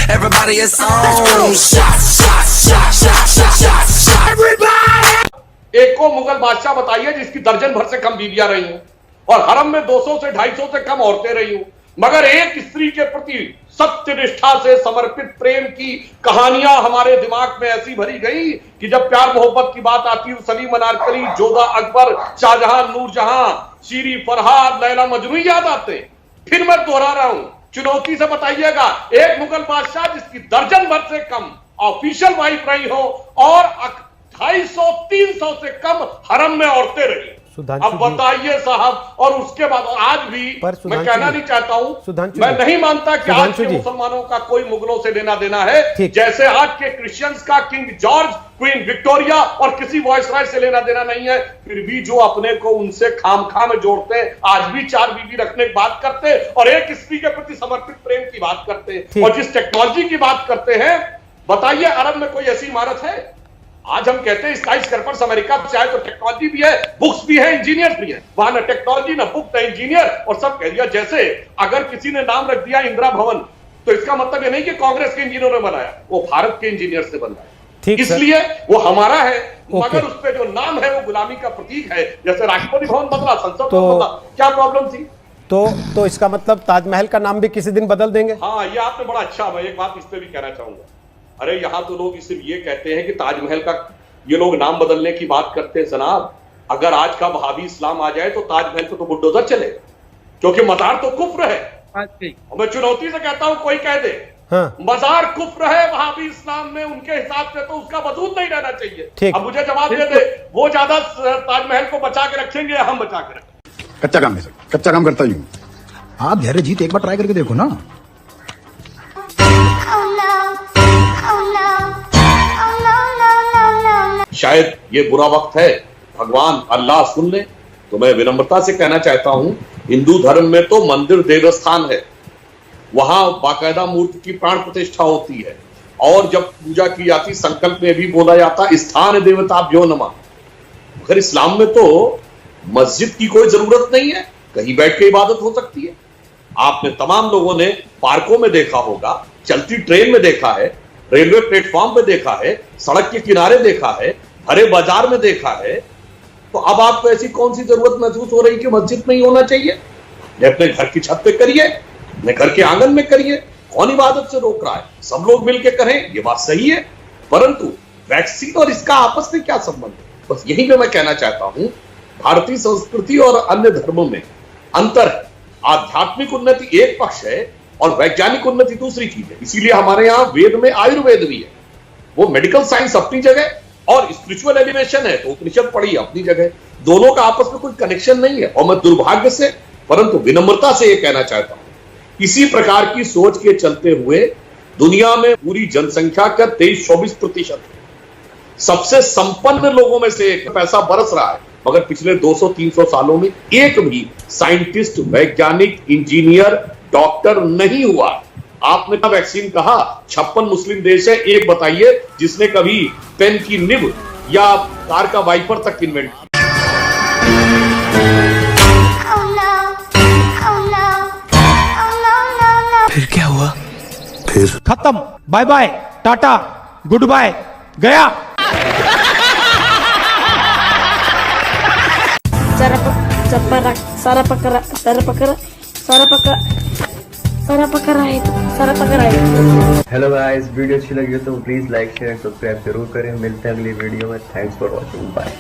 Everybody is on. Shots, shots, shots, shots, shots, shots, shots. Everybody. एक को मुगल बादशाह बताइए जिसकी दर्जन भर से कम बीवियां रही हूं और हरम में 200 से 250 से कम औरतें रही हूं, मगर एक स्त्री के प्रति सत्य निष्ठा से समर्पित प्रेम की कहानियां हमारे दिमाग में ऐसी भरी गई कि जब प्यार मोहब्बत की बात आती है सलीम अनारकली, जोधा अकबर, शाहजहां, नूरजहां, शीरी फरहाद, लैला मजनू याद आते हैं। फिर मैं दोहरा रहा हूं, चुनौती से बताइएगा एक मुगल बादशाह जिसकी दर्जन भर से कम ऑफिशियल वाइफ रही हो और 250-300 से कम हरम में औरतें रही। अब बताइए साहब, और उसके बाद आज भी मैं कहना नहीं चाहता हूं, मैं नहीं मानता कि आज के मुसलमानों का कोई मुगलों से लेना देना है जैसे आज के क्रिश्चियंस का किंग जॉर्ज, क्वीन विक्टोरिया और किसी वॉइसरॉय से लेना देना नहीं है। फिर भी जो अपने को उनसे खामखा में जोड़ते हैं, आज भी 4 बीवी रखने की बात करते हैं और एक स्त्री के प्रति समर्पित प्रेम की बात करते हैं और जिस टेक्नोलॉजी की बात करते हैं, बताइए अरब में कोई ऐसी इमारत है? आज हम कहते हैं स्काई स्क्रैपर्स अमेरिका चाहे तो टेक्नोलॉजी भी है, बुक्स भी है, इंजीनियर्स भी है, वहां ना टेक्नोलॉजी ना बुक ना इंजीनियर और सब कह दिया। जैसे अगर किसी ने नाम रख दिया इंदिरा भवन तो इसका मतलब ये नहीं कि कांग्रेस के इंजीनियरों ने बनाया, वो भारत के इंजीनियर से बना है, इसलिए वो हमारा है, मगर उस पर जो नाम है वो गुलामी का प्रतीक है। जैसे राष्ट्रपति भवन बदला, संसद भवन बदला, क्या प्रॉब्लम थी? तो इसका मतलब ताजमहल का नाम भी किसी दिन बदल देंगे? हाँ, ये आपने बड़ा अच्छा, मैं एक बात इस पे भी कहना चाहूंगा। अरे यहां तो लोग सिर्फ ये कहते हैं कि ताजमहल का ये लोग नाम बदलने की बात करते हैं। जनाब, अगर आज का वहाबी इस्लाम आ जाए तो ताजमहल पे तो बुलडोजर चले, क्योंकि मजार तो कुफ्र है। और मैं चुनौती से कहता हूं, कोई कह दे मजार कुफ्र है वहाबी इस्लाम में, उनके हिसाब से तो उसका वजूद नहीं रहना चाहिए। अब मुझे जवाब दे दे, वो ज्यादा ताजमहल को बचा के रखेंगे या हम बचा के रखेंगे? कच्चा काम है सर, कच्चा काम करता हूँ। आप धैर्य जीत एक बार ट्राई करके देखो ना। शायद ये बुरा वक्त है, भगवान अल्लाह सुन ले, तो मैं विनम्रता से कहना चाहता हूं, हिंदू धर्म में तो मंदिर देवस्थान है, वहां बाकायदा मूर्ति की प्राण प्रतिष्ठा होती है और जब पूजा की जाती संकल्प में भी बोला जाता स्थान देवताभ्यो नमः। मगर इस्लाम में तो मस्जिद की कोई जरूरत नहीं है, कहीं बैठ के इबादत हो सकती है। आपने तमाम लोगों ने पार्कों में देखा होगा, चलती ट्रेन में देखा है, रेलवे प्लेटफॉर्म पे देखा है, सड़क के किनारे देखा है, भरे बाजार में देखा है। तो अब आपको ऐसी कौन सी जरूरत महसूस हो रही कि मस्जिद में ही होना चाहिए? अपने घर की छत पे करिए, अपने घर के आंगन में करिए, कौन इबादत से रोक रहा है? सब लोग मिलकर करें, ये बात सही है, परंतु वैक्सीन और इसका आपस में क्या संबंध है? बस यही पे मैं कहना चाहता हूं, भारतीय संस्कृति और अन्य धर्मों में अंतर है। आध्यात्मिक उन्नति एक पक्ष है और वैज्ञानिक उन्नति दूसरी चीज है। इसीलिए हमारे यहाँ वेद में आयुर्वेद भी है, वो मेडिकल साइंस अपनी जगह और स्पिरिचुअल एलिवेशन है तो उपनिषद पढ़ी अपनी जगह, दोनों का आपस में कोई कनेक्शन नहीं है। और मैं दुर्भाग्य से परंतु विनम्रता से यह कहना चाहता हूं, इसी प्रकार की सोच के चलते हुए दुनिया में पूरी जनसंख्या का 23-24% सबसे संपन्न लोगों में से एक पैसा बरस रहा है, मगर पिछले 200-300 सालों में एक भी साइंटिस्ट, वैज्ञानिक, इंजीनियर, डॉक्टर नहीं हुआ। आपने कहा वैक्सीन कहा, 56 मुस्लिम देश है, एक बताइए जिसने कभी पेन की निब या कार का वाइपर तक इन्वेंट किया? फिर क्या हुआ? फिर खत्म, bye bye, tata, good bye, गया। हेलो गाइस, वीडियो अच्छी लगी हो तो please like share and subscribe जरूर करें। मिलते हैं अगली वीडियो में। Thanks for watching, bye.